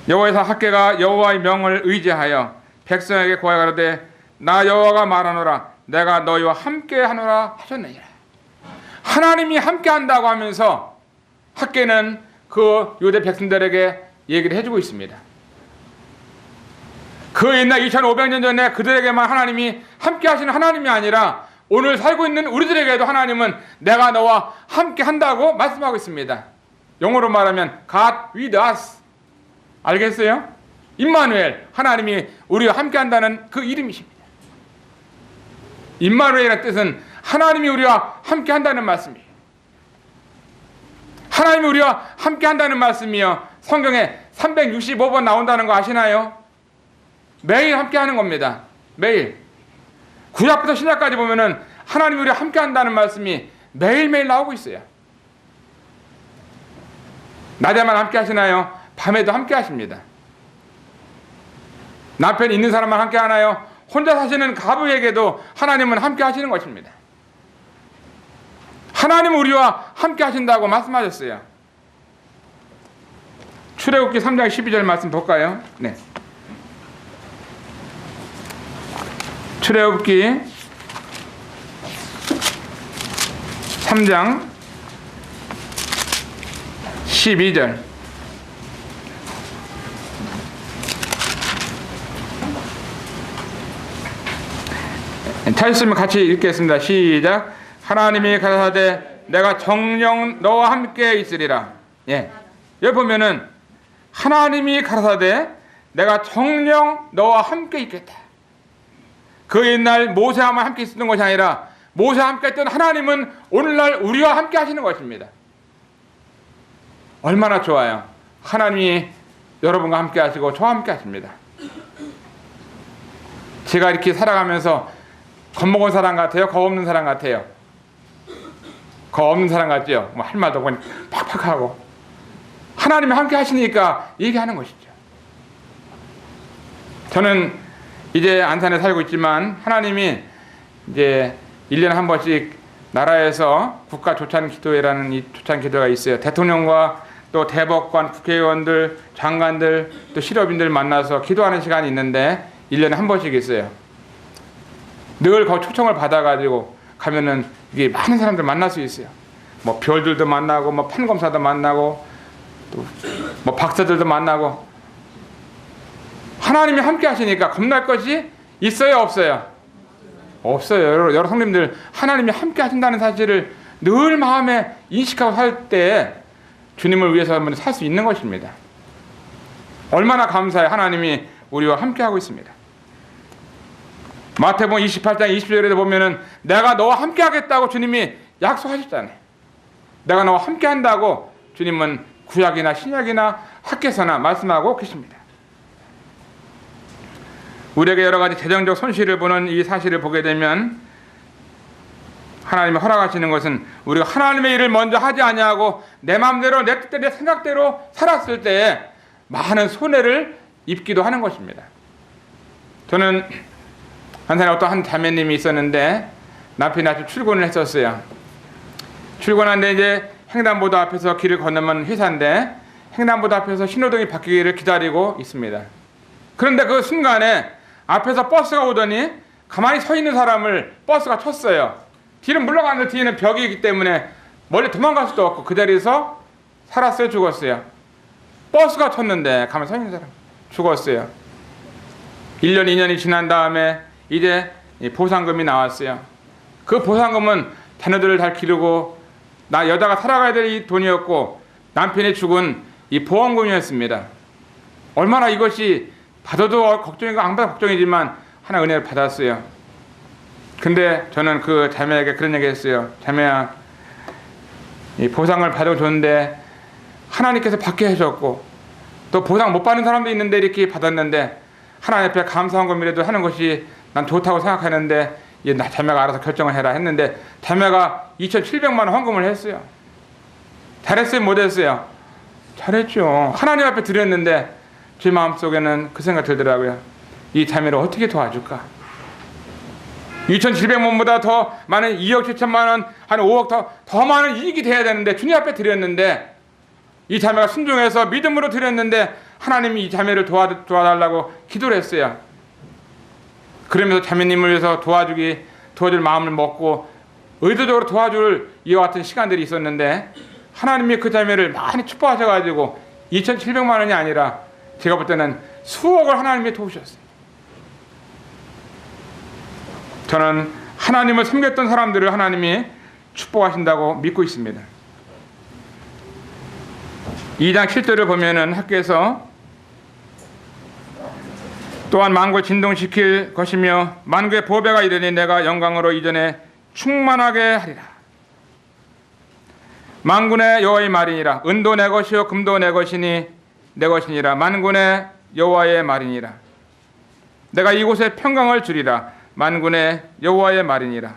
여호와의 학개가 여호와의 명을 의지하여 백성에게 고하여 가로되 나 여호와가 말하노라 내가 너희와 함께 하노라 하셨느니라. 하나님이 함께 한다고 하면서 학개는 그 유대 백성들에게 얘기를 해주고 있습니다. 그 옛날 2500년 전에 그들에게만 하나님이 함께 하시는 하나님이 아니라 오늘 살고 있는 우리들에게도 하나님은 내가 너와 함께 한다고 말씀하고 있습니다. 영어로 말하면 God with us. 알겠어요? 임마누엘, 하나님이 우리와 함께 한다는 그 이름이십니다. 임마누엘이라는 뜻은 하나님이 우리와 함께 한다는 말씀이에요. 하나님이 우리와 함께 한다는 말씀이요, 성경에 365번 나온다는 거 아시나요? 매일 함께 하는 겁니다. 매일. 구약부터 신약까지 보면은 하나님이 우리와 함께 한다는 말씀이 매일매일 나오고 있어요. 낮에만 함께 하시나요? 밤에도 함께 하십니다. 남편이 있는 사람만 함께 하나요? 혼자 사시는 가부에게도 하나님은 함께 하시는 것입니다. 하나님은 우리와 함께 하신다고 말씀하셨어요. 출애굽기 3장 12절 말씀 볼까요? 네. 출애굽기 3장 12절. 찾으시면 같이 읽겠습니다. 시작. 하나님이 가라사대 내가 정녕 너와 함께 있으리라. 예. 여기 보면은 하나님이 가라사대 내가 정녕 너와 함께 있겠다. 그 옛날 모세와만 함께 있었던 것이 아니라 모세와 함께 했던 하나님은 오늘날 우리와 함께 하시는 것입니다. 얼마나 좋아요. 하나님이 여러분과 함께 하시고 저와 함께 하십니다. 제가 이렇게 살아가면서 겁먹은 사람 같아요? 겁 없는 사람 같아요? 겁 없는 사람 같죠? 뭐 할 말도 없고 팍팍하고. 하나님이 함께 하시니까 얘기하는 것이죠. 저는 이제 안산에 살고 있지만 하나님이 이제 1년에 한 번씩 나라에서 국가 조찬 기도회라는 이 조찬 기도가 있어요. 대통령과 또 대법관, 국회의원들, 장관들, 또 실업인들 만나서 기도하는 시간이 있는데 1년에 한 번씩 있어요. 늘 거기 초청을 받아가지고 가면은 이게 많은 사람들 만날 수 있어요. 뭐 별들도 만나고, 뭐 판검사도 만나고, 또 뭐 박사들도 만나고. 하나님이 함께 하시니까 겁날 것이 있어요, 없어요? 없어요. 여러 성님들 하나님이 함께 하신다는 사실을 늘 마음에 인식하고 살 때 주님을 위해서 살 수 있는 것입니다. 얼마나 감사해. 하나님이 우리와 함께 하고 있습니다. 마태복음 28장 20절에 보면은 내가 너와 함께 하겠다고 주님이 약속하셨잖아요. 내가 너와 함께 한다고 주님은 구약이나 신약이나 학계서나 말씀하고 계십니다. 우리에게 여러 가지 재정적 손실을 보는 이 사실을 보게 되면 하나님이 허락하시는 것은 우리가 하나님의 일을 먼저 하지 아니하고 내 마음대로 내 뜻대로 내 생각대로 살았을 때에 많은 손해를 입기도 하는 것입니다. 저는 한산에 어떤 한 자매님이 있었는데 남편이 아침 출근을 했었어요. 출근하는데 이제 횡단보도 앞에서 길을 건너면 회사인데 횡단보도 앞에서 신호등이 바뀌기를 기다리고 있습니다. 그런데 그 순간에 앞에서 버스가 오더니 가만히 서 있는 사람을 버스가 쳤어요. 뒤는 물러가는데 뒤에는 벽이 있기 때문에 멀리 도망갈 수도 없고 그 자리에서 살았어요, 죽었어요? 버스가 쳤는데 가만히 서 있는 사람 죽었어요. 1년, 2년이 지난 다음에 이제 보상금이 나왔어요. 그 보상금은 자녀들을 잘 기르고 나 여자가 살아가야 될 이 돈이었고 남편이 죽은 이 보험금이었습니다. 얼마나 이것이 받아도 걱정이고 안 받아도 걱정이지만 하나 은혜를 받았어요. 근데 저는 그 자매에게 그런 얘기 했어요. 자매야, 이 보상을 받아줬는데 하나님께서 받게 해줬고 또 보상 못 받는 사람도 있는데 이렇게 받았는데 하나님 앞에 감사한 것이라도 하는 것이 난 좋다고 생각하는데 자매가 알아서 결정을 해라 했는데 자매가 2,700만 원 헌금을 했어요. 잘했어요? 못했어요? 잘했죠. 하나님 앞에 드렸는데 제 마음속에는 그 생각 들더라고요. 이 자매를 어떻게 도와줄까? 2,700만 원보다 더 많은 2억 7천만 원, 한 5억 더 많은 이익이 돼야 되는데 주님 앞에 드렸는데 이 자매가 순종해서 믿음으로 드렸는데 하나님이 이 자매를 도와달라고 기도를 했어요. 그러면서 자매님을 위해서 도와줄 마음을 먹고 의도적으로 도와줄 이와 같은 시간들이 있었는데 하나님이 그 자매를 많이 축복하셔가지고 2,700만 원이 아니라 제가 볼 때는 수억을 하나님이 도우셨어요. 저는 하나님을 섬겼던 사람들을 하나님이 축복하신다고 믿고 있습니다. 2장 7절을 보면은 학교에서 또한 만국을 진동시킬 것이며 만국의 보배가 이르니 내가 영광으로 이전에 충만하게 하리라. 만군의 여호와의 말이니라. 은도 내 것이요 금도 내 것이니라. 만군의 여호와의 말이니라. 내가 이곳에 평강을 주리라. 만군의 여호와의 말이니라.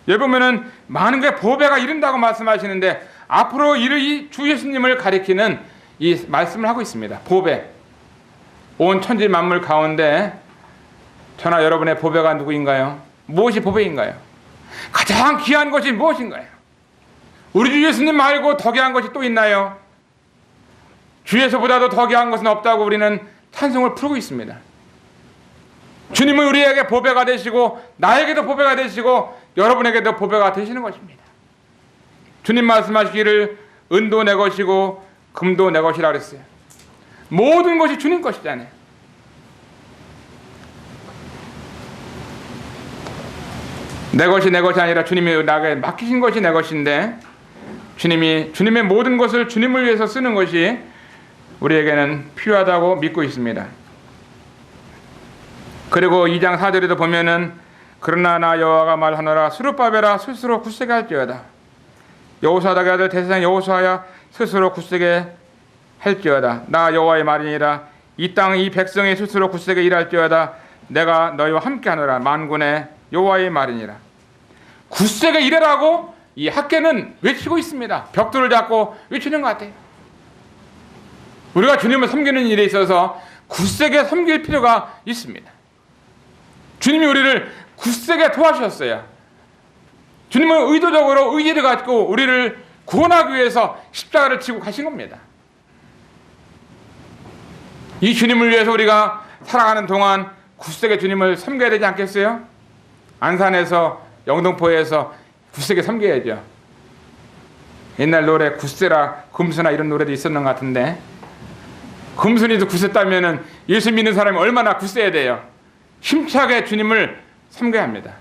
여기 보면은 만국의 보배가 이른다고 말씀하시는데 앞으로 이를 이 주 예수님을 가리키는 이 말씀을 하고 있습니다. 보배. 온 천지 만물 가운데 저나 여러분의 보배가 누구인가요? 무엇이 보배인가요? 가장 귀한 것이 무엇인가요? 우리 주 예수님 말고 더 귀한 것이 또 있나요? 주에서보다도 더 귀한 것은 없다고 우리는 찬송을 풀고 있습니다. 주님은 우리에게 보배가 되시고 나에게도 보배가 되시고 여러분에게도 보배가 되시는 것입니다. 주님 말씀하시기를 은도 내 것이고 금도 내 것이라 그랬어요. 모든 것이 주님 것이잖아요. 내 것이 아니라 주님이 나에게 맡기신 것이 내 것인데 주님의 모든 것을 주님을 위해서 쓰는 것이 우리에게는 필요하다고 믿고 있습니다. 그리고 2장 4절에도 보면은 그러나 나 여호와가 말하노라 스룹바벨아 스스로 굳세게 할지어다. 여호수아의 아들 대제사장 여호수아야 스스로 굳세게 할지어다. 나 여호와의 말이니라. 이 땅 이 백성이 스스로 굳세게 일할지어다. 내가 너희와 함께하노라. 만군의 여호와의 말이니라. 굳세게 일하라고 이 학계는 외치고 있습니다. 벽돌을 잡고 외치는 것 같아요. 우리가 주님을 섬기는 일에 있어서 굳세게 섬길 필요가 있습니다. 주님이 우리를 굳세게 도와주셨어요. 주님은 의도적으로 의지를 갖고 우리를 구원하기 위해서 십자가를 지고 가신 겁니다. 이 주님을 위해서 우리가 살아가는 동안 굳세게 주님을 섬겨야 되지 않겠어요? 안산에서 영등포에서 굳세게 섬겨야죠. 옛날 노래 굳세라 금수나 이런 노래도 있었는 것 같은데 금순이도 굳셌다면은 예수 믿는 사람이 얼마나 굳세야 돼요. 힘차게 주님을 섬겨야 합니다.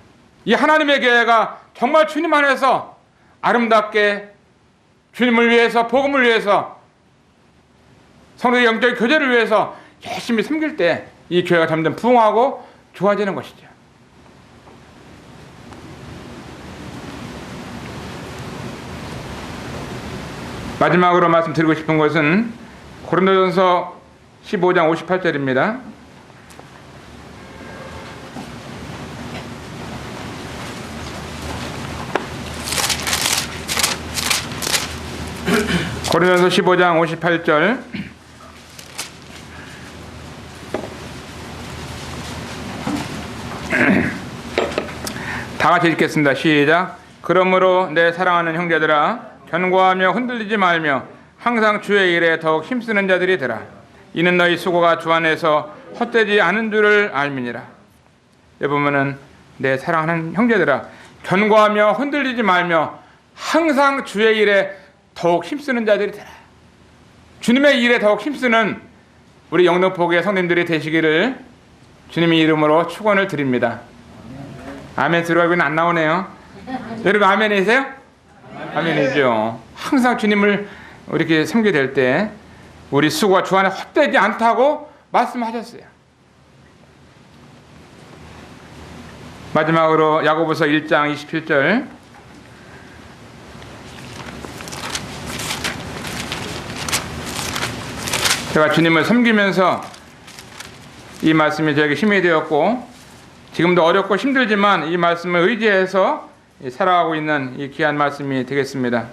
이 하나님의 교회가 정말 주님 안에서 아름답게 주님을 위해서 복음을 위해서 성도의 영적인 교제를 위해서 열심히 섬길 때 이 교회가 점점 부흥하고 좋아지는 것이죠. 마지막으로 말씀드리고 싶은 것은 고린도전서 15장 58절입니다. 고린도전서 15장 58절 다 같이 읽겠습니다. 시작. 그러므로 내 사랑하는 형제들아 견고하며 흔들리지 말며 항상 주의 일에 더욱 힘쓰는 자들이 되라. 이는 너희 수고가 주 안에서 헛되지 않은 줄을 알미니라. 여기 보면은 내 사랑하는 형제들아 견고하며 흔들리지 말며 항상 주의 일에 더욱 힘쓰는 자들이 되라. 주님의 일에 더욱 힘쓰는 우리 영등포교회 성도님들이 되시기를 주님의 이름으로 축원을 드립니다. 아멘 들어가기는 안 나오네요. 여러분 아멘이세요? 아멘이죠. 항상 주님을 이렇게 섬기게 될 때 우리 수고가 주 안에 헛되지 않다고 말씀하셨어요. 마지막으로 야고보서 1장 27절 제가 주님을 섬기면서 이 말씀이 저에게 힘이 되었고 지금도 어렵고 힘들지만 이 말씀을 의지해서 살아가고 있는 이 귀한 말씀이 되겠습니다.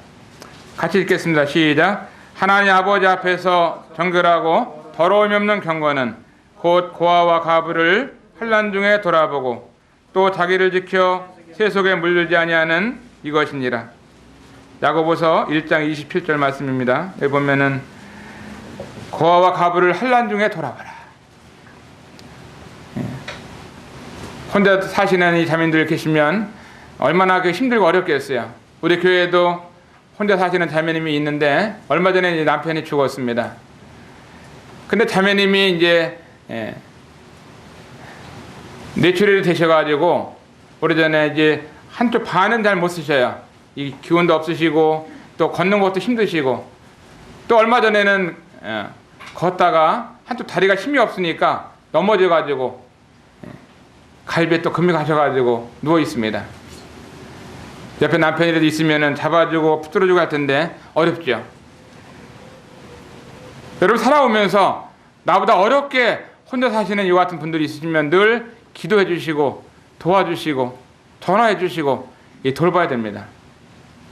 같이 읽겠습니다. 시작. 하나님 아버지 앞에서 정결하고 더러움이 없는 경건은 곧 고아와 가부를 환난 중에 돌아보고 또 자기를 지켜 세속에 물들지 아니하는 이것이니라. 야고보서 1장 27절 말씀입니다. 여기 보면은 고아와 가부를 환난 중에 돌아봐라. 혼자 사시는 이 자매님들 계시면 얼마나 힘들고 어렵겠어요. 우리 교회에도 혼자 사시는 자매님이 있는데 얼마 전에 이제 남편이 죽었습니다. 근데 자매님이 이제 뇌출혈이 되셔가지고 오래전에 이제 한쪽 반은 잘 못 쓰셔요. 이 기운도 없으시고 또 걷는 것도 힘드시고 또 얼마 전에는 걷다가 한쪽 다리가 힘이 없으니까 넘어져가지고 갈비에 또 금이 가셔가지고 누워 있습니다. 옆에 남편이라도 있으면은 잡아주고 붙들어주고 할 텐데 어렵죠. 여러분 살아오면서 나보다 어렵게 혼자 사시는 이 같은 분들이 있으시면 늘 기도해 주시고 도와주시고 전화해 주시고 돌봐야 됩니다.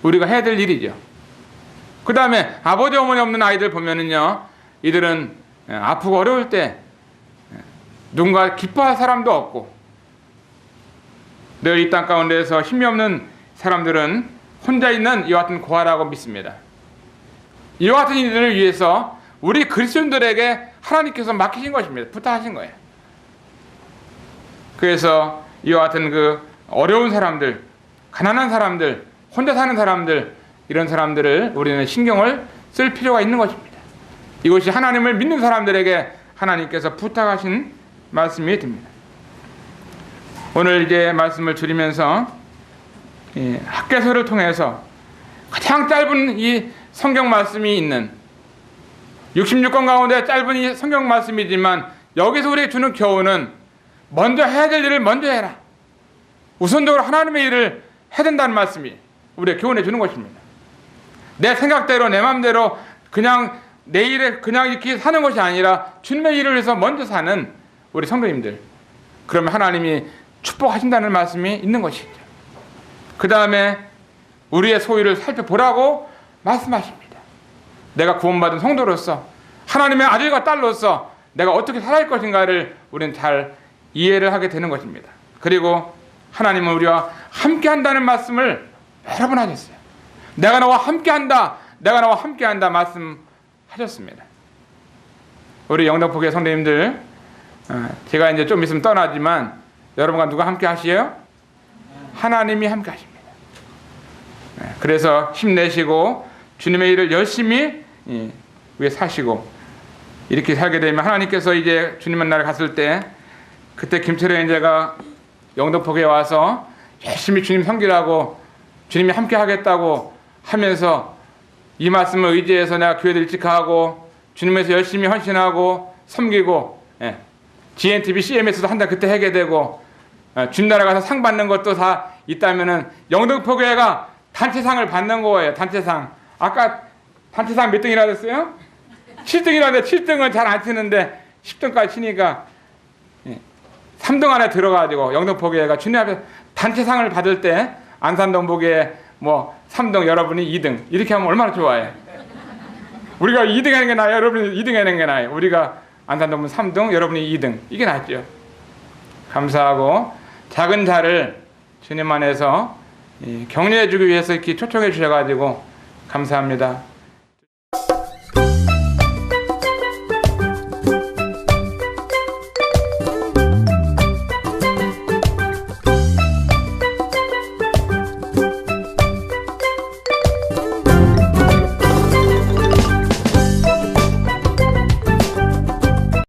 우리가 해야 될 일이죠. 그 다음에 아버지 어머니 없는 아이들 보면은요, 이들은 아프고 어려울 때 누군가 기뻐할 사람도 없고 늘 이 땅 가운데에서 힘이 없는 사람들은 혼자 있는 이와 같은 고아라고 믿습니다. 이와 같은 이들을 위해서 우리 그리스도인들에게 하나님께서 맡기신 것입니다. 부탁하신 거예요. 그래서 이와 같은 그 어려운 사람들, 가난한 사람들, 혼자 사는 사람들, 이런 사람들을 우리는 신경을 쓸 필요가 있는 것입니다. 이것이 하나님을 믿는 사람들에게 하나님께서 부탁하신 말씀이 됩니다. 오늘 이제 말씀을 드리면서 학개서를 통해서 가장 짧은 이 성경 말씀이 있는 66권 가운데 짧은 이 성경 말씀이지만 여기서 우리에게 주는 교훈은 먼저 해야 될 일을 먼저 해라. 우선적으로 하나님의 일을 해야 된다는 말씀이 우리에게 교훈해 주는 것입니다. 내 생각대로 내 마음대로 그냥 내 일에 그냥 이렇게 사는 것이 아니라 주님의 일을 위해서 먼저 사는 우리 성도님들, 그러면 하나님이 축복하신다는 말씀이 있는 것이죠. 그 다음에 우리의 소유를 살펴보라고 말씀하십니다. 내가 구원받은 성도로서 하나님의 아들과 딸로서 내가 어떻게 살아갈 것인가를 우리는 잘 이해를 하게 되는 것입니다. 그리고 하나님은 우리와 함께 한다는 말씀을 여러 번 하셨어요. 내가 너와 함께 한다, 내가 너와 함께 한다 말씀하셨습니다. 우리 영덕포교회 성도님들, 제가 이제 좀 있으면 떠나지만 여러분과 누가 함께 하시요? 하나님이 함께 하십니다. 그래서 힘내시고 주님의 일을 열심히 위해 사시고 이렇게 살게 되면 하나님께서 이제 주님 만나러 갔을 때 그때 김철현 제가 영덕포교에 와서 열심히 주님 섬기라고 주님이 함께 하겠다고 하면서 이 말씀을 의지해서 내가 교회도 일찍 가고 주님에서 열심히 헌신하고 섬기고 GNTV CMS도 한 달 그때 하게 되고 주님 나라 가서 상 받는 것도 다 있다면은 영등포교회가 단체상을 받는 거예요. 단체상. 아까 단체상 몇 등이라 그랬어요? 7등이라는데 7등은 잘 안 치는데 10등까지 치니까 3등 안에 들어가지고 영등포교회가 주님 앞에 단체상을 받을 때 안산동포교회 뭐 3등 여러분이 2등 이렇게 하면 얼마나 좋아해. 우리가 2등 하는 게 나아요? 여러분이 2등 하는 게 나아요? 우리가 안산동은 3등 여러분이 2등 이게 낫죠. 감사하고 작은 자를 주님 안에서 격려해 주기 위해서 이렇게 초청해 주셔가지고 감사합니다.